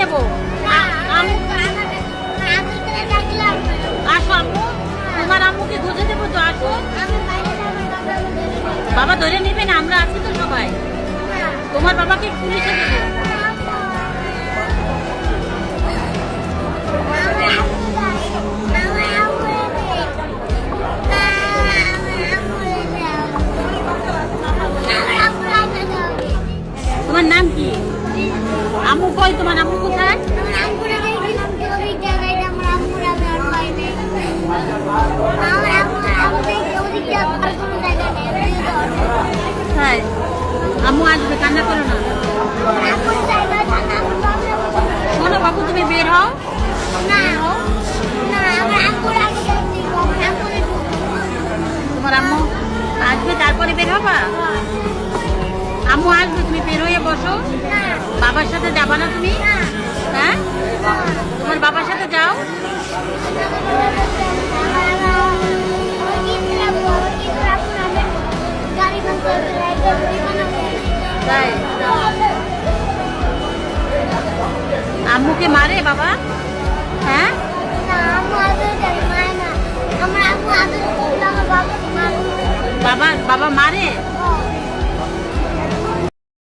দেবো। আসো আম্মু, তোমার আম্মুকে খুঁজে দেবো তো, আসো। বাবা ধরে নেবে না, আমরা আছি তো সবাই। তোমার বাবাকে পুলিশে দেবো। তোমার নাম কি? আম্মু কই? তোমার আম্মু কোথায়? হ্যাঁ, আম্মু আসবে, কান্না করো না। শোনো বাবু, তুমি বের হও। তোমার আম্মু আসবে, তারপরে বের হবা। আম্মু আসবে, তুমি বের হয়ে বসো। বাবার সাথে যাবা না তুমি? হ্যাঁ, তোমার বাবার সাথে যাও। তাই আম্মুকে মারে বাবা? হ্যাঁ, বাবা বাবা মারে?